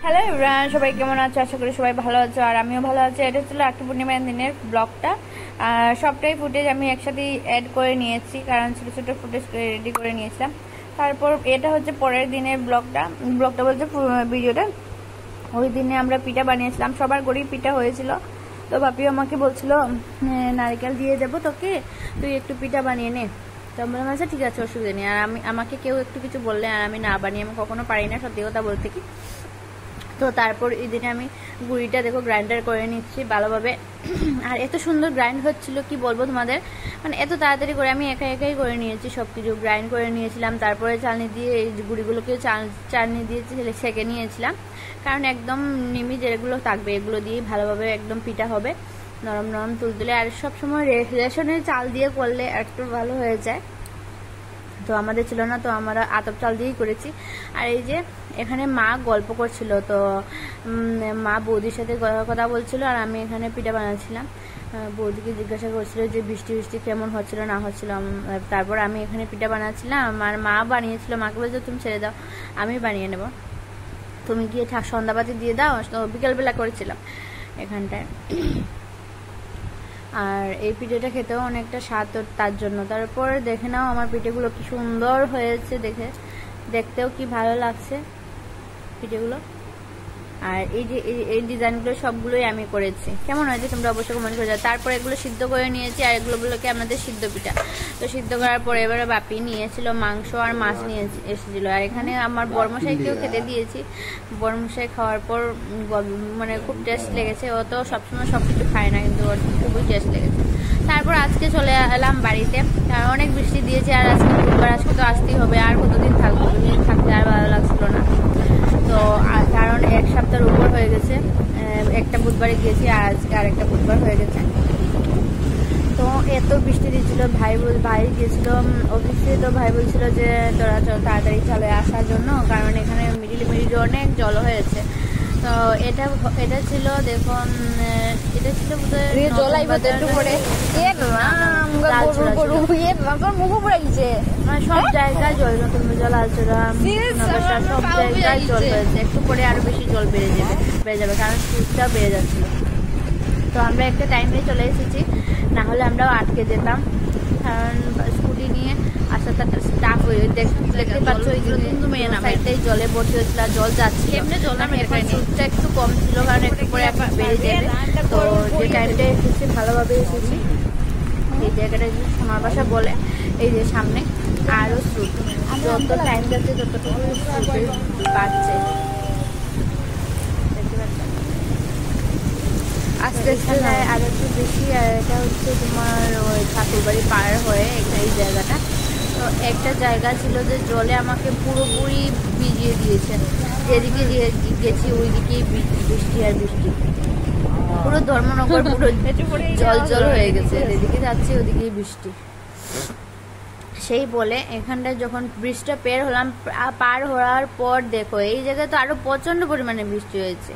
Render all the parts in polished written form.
Hello everyone, সবাই কেমন আছো? আশা করি সবাই ভালো আছো, আর আমিও ভালো আছি। এটা ছিল রাখি পূর্ণিমার দিনের ব্লগটা। সবটাই ফুটেজ আমি একসাথেই অ্যাড করে নিয়েছি, কারণ ছোটো ছোটো ফুটেজ রেডি করে নিয়েছিলাম। তারপর এটা হচ্ছে পরের দিনের ব্লগটা বলতে ভিডিওটা। ওই দিনে আমরা পিঠা বানিয়েছিলাম, সবার গরিব পিঠা হয়েছিল। তো বাপি আমাকে বলছিল নারকেল দিয়ে দেবো তোকে, তুই একটু পিঠা বানিয়ে নে। তো আমি বললাম আচ্ছা ঠিক আছে, অসুবিধা নেই। আর আমাকে কেউ একটু কিছু বললে আর আমি না বানিয়ে আমি কখনো পারি না, সত্যি কথা বলতে কি। তো তারপর এই দিনে আমি গুড়িটা দেখো গ্রাইন্ডার করে নিচ্ছি ভালোভাবে। আর এত সুন্দর গ্রাইন্ড হচ্ছিল কি বলবো তোমাদের, মানে এত তাড়াতাড়ি করে আমি একাই করে নিয়েছি, সব কিছু গ্রাইন্ড করে নিয়েছিলাম। তারপরে চালনি দিয়ে এই গুড়িগুলোকে চালনি দিয়ে সেঁকে নিয়েছিলাম, কারণ একদম নিমি যেগুলো থাকবে এগুলো দিয়েই ভালোভাবে একদম পিঠা হবে, নরম নরম তুলতুলে। আর সবসময় রেশনের চাল দিয়ে করলে একটু ভালো হয়ে যায়। তো আমাদের ছিল না, তো আমরা আতপ চাল দিয়েই করেছি। আর এই যে এখানে মা গল্প করছিল, তো মা বৌদির সাথে কথা বলছিল, আর আমি এখানে পিঠা বানাচ্ছিলাম। বৌদিকে জিজ্ঞাসা করছিল যে বৃষ্টি কেমন হচ্ছিল না হচ্ছিল। তারপর আমি এখানে পিঠা বানাচ্ছিলাম, আমার মা বানিয়েছিল। মাকে বলছে তুমি ছেড়ে দাও, আমি বানিয়ে নেব, তুমি গিয়ে সন্ধ্যাবাতি দিয়ে দাও। তো বিকেলবেলা করেছিলাম এখানটায়। আর এই পিঠেটা খেতেও অনেকটা স্বাদ, তার জন্য। তারপর দেখে নাও আমার পিঠেগুলো কি সুন্দর হয়েছে, দেখতেও কি ভালো লাগছে পিঠেগুলো। আর এই যে এই ডিজাইনগুলো সবগুলোই আমি করেছি। কেমন হয়েছে তোমরা অবশ্যই কমেন্ট করে যাও। তারপর এগুলো সিদ্ধ করে নিয়েছি, আর এগুলোকে আমাদের সিদ্ধ পিঠা। তো সিদ্ধ করার পরে এবারে বাপি নিয়েছিল মাংস আর মাছ নিয়ে এসেছিলো। আর এখানে আমার বড়মশাইকেও খেতে দিয়েছি। বড়মশাই খাওয়ার পর মানে খুব টেস্ট লেগেছে। ও তো সবসময় সব কিছু খায় না, কিন্তু ওর খুবই টেস্ট লেগেছে। তারপর আজকে চলে এলাম বাড়িতে, কারণ অনেক বৃষ্টি দিয়েছে। আর আজকে বুধবার, আজকে তো আসতেই হবে। আর কতদিন থাকবো, থাকতে আর ভালো লাগছিল না। তো কারণ এক সপ্তাহের উপর হয়ে গেছে, একটা বুধবারে গিয়েছি, আর আজকে আরেকটা বুধবার হয়ে গেছে। তো এত বৃষ্টি দিচ্ছিল, ভাই গিয়েছিল অফিসে। তো ভাই বলছিল যে তোরা তাড়াতাড়ি চলে আসার জন্য, কারণ এখানে মিডিলে অনেক জল হয়েছে। তো এটা ছিল, দেখুন এটা ছিল সব জায়গায় জল, নতুন জল আলচরা সব জায়গায় জল হয়েছে। একটু পরে আরো বেশি জল বেড়ে যাবে, কারণ স্পিডটা বেড়ে যাচ্ছিল। তো আমরা একটা টাইমে চলে এসেছি, না হলে আমরাও আটকে যেতাম, কারণ স্কুটি নিয়ে আসাটা টাফ হয়ে। দেখতে পাচ্ছ সাইডটাই জলে ভর্তি হয়েছিল, জল যাচ্ছিল। স্পিডটা একটু কম ছিল, কারণ একটু পরে এখন বেড়ে যাবে। তো যে টাইমটা এসেছি ভালোভাবে এসেছি। এই জায়গাটা সোনার বাসা বলে, এই যে সামনে আরো স্রোত, যত টাইম যাচ্ছে ততটুকু বাড়ছে। আস্তে আস্তে আর একটু বেশি। আর এটা হচ্ছে তোমার ওই ঠাকুরবাড়ি পার হয়ে এই জায়গাটা। তো একটা জায়গা ছিল যে জলে আমাকে পুরোপুরি ভিজিয়ে দিয়েছে। যেদিকে গেছি ওইদিকেই বৃষ্টি আর বৃষ্টি, পুরো ধর্মনগর পুরো জল হয়ে গেছে। যেদিকে যাচ্ছি ওদিকেই বৃষ্টি। সেই বলে এখানটায় যখন বৃষ্টিটা পার হওয়ার পর দেখো এই জায়গায় তো আরো প্রচন্ড পরিমাণে বৃষ্টি হয়েছে।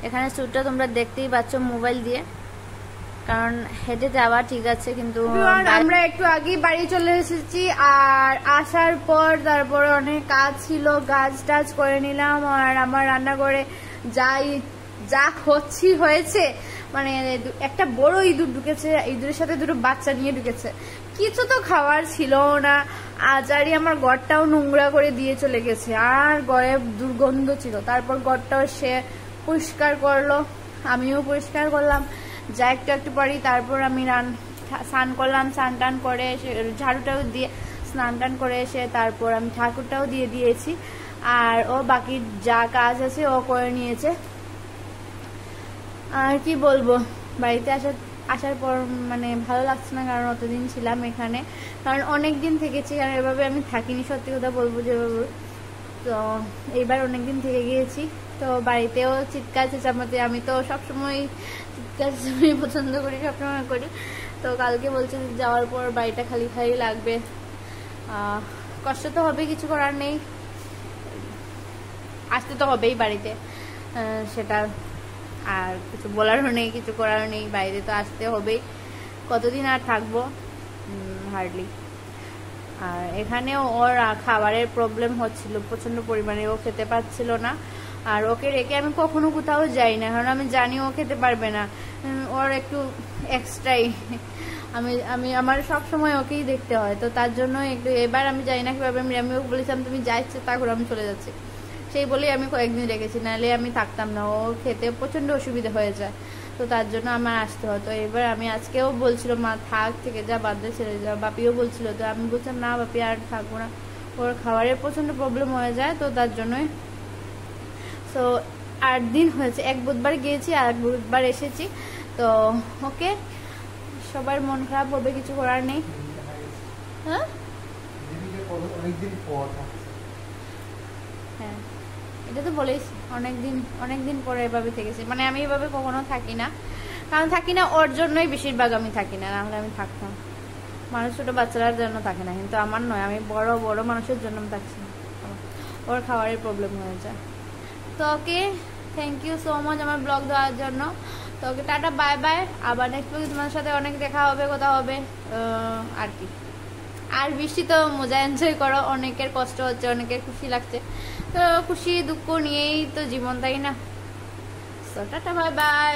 এখানে স্যুটটা তোমরা দেখতেই পাচ্ছ মোবাইল দিয়ে, কারণ হেঁটে যাওয়া ঠিক আছে, কিন্তু আমরা একটু আগেই বাড়ি চলে এসেছি। আর আসার পর তারপরে অনেক কাজ ছিল, কাজ টাজ করে নিলাম। আর আমার রান্নাঘরে যা হয়েছে, মানে একটা বড় ইঁদুর ঢুকেছে, ইঁদুরের সাথে দুটো বাচ্চা নিয়ে ঢুকেছে। কিছু তো খাওয়ার ছিল না, আজারি আমার ঘরটাও নোংরা করে দিয়ে চলে গেছে, আর ঘরে দুর্গন্ধ ছিল। তারপর ঘরটাও সে পরিষ্কার করলো, আমিও পরিষ্কার করলাম যা একটু পরই। তারপর আমি স্নান করলাম, স্নান টান করে ঝাড়ুটাও দিয়ে স্নান টান করে এসে তারপর আমি ঠাকুরটাও দিয়ে দিয়েছি। আর ও বাকি যা কাজ আছে ও করে নিয়েছে। আর কি বলবো, বাড়িতে আসার পর মানে ভালো লাগছে না, কারণ অতদিন ছিলাম এখানে, কারণ অনেক দিন থেকেছি। আর এভাবে আমি থাকিনি, সত্যি কথা বলবো যেভাবে। তো এইবার অনেকদিন থেকে গিয়েছি। তো বাড়িতেও চিৎকার চেঁচামেচি, আমি তো সবসময় চিৎকার চেঁচামেচি পছন্দ করি, সবসময় করি। তো কালকে বলছে যাওয়ার পর বাড়িটা খালি খালি লাগবে, কষ্ট তো হবে, কিছু করার নেই, আসতে তো হবেই বাড়িতে, সেটা আর কিছু বলারও নেই, কিছু করারও নেই, বাইরে তো আসতে হবেই। কতদিন আর থাকবো, হার্ডলি আর এখানেও ওর খাবারের প্রবলেম হচ্ছিল প্রচণ্ড পরিমাণে, ও খেতে পারছিল না। আর ওকে রেখে আমি কখনো কোথাও যাই না, কারণ আমি জানি ও খেতে পারবে না, ওর একটু এক্সট্রাই আমি আমি আমার সব সময় ওকেই দেখতে হয়, তো তার জন্য একটু এবার আমি জানি না কীভাবে আমি ওকে বলেছিলাম তুমি যা ইচ্ছে তা করে, আমি চলে যাচ্ছি, সেই বলেই আমি কয়েকদিন রেখেছি, নাহলে আমি থাকতাম না, ও খেতে প্রচণ্ড অসুবিধা হয়ে যায়, তো তার জন্য আমার আসতে হতো। এবার আমি আজকেও বলছিল মা থাক, থেকে যা, বাদ দিয়ে ছেড়ে যা, বাপিও বলছিল, তো আমি বলছিলাম না বাপি আর থাকবো না, ওর খাবারের প্রচণ্ড প্রবলেম হয়ে যায়, তো তার জন্যই। সো 8 দিন হয়েছে, এক বুধবার গিয়েছি আর এক বুধবার এসেছি, তো ওকে সবার মন খারাপ হবে, কিছু করার নেই। হ্যাঁ হ্যাঁ এটা তো বলেই, অনেকদিন পরে এভাবে থেকেছি, মানে আমি এভাবে কখনো থাকি না, কারণ থাকি না ওর জন্যই বেশিরভাগ আমি থাকি না, নাহলে আমি থাকতাম। মানুষ ছোটো বাচ্চারার জন্য থাকে না, কিন্তু আমার নয়, আমি বড় বড় মানুষের জন্য আমি থাকছি না, ওর খাবারের প্রবলেম হয়ে যায়। তো okay thank you so much আমার ব্লগ দেওয়ার জন্য। তো ওকে টাটা বাই বাই, আবার নেক্সট ব্লগে তোমার সাথে অনেক দেখা হবে, কথা হবে আর কি। আর বৃষ্টি তো মজা এনজয় করো, অনেকের কষ্ট হচ্ছে, অনেকের খুশি লাগছে, তো খুশি দুঃখ নিয়েই তো জীবন, তাই না? তো টাটা বাই বাই।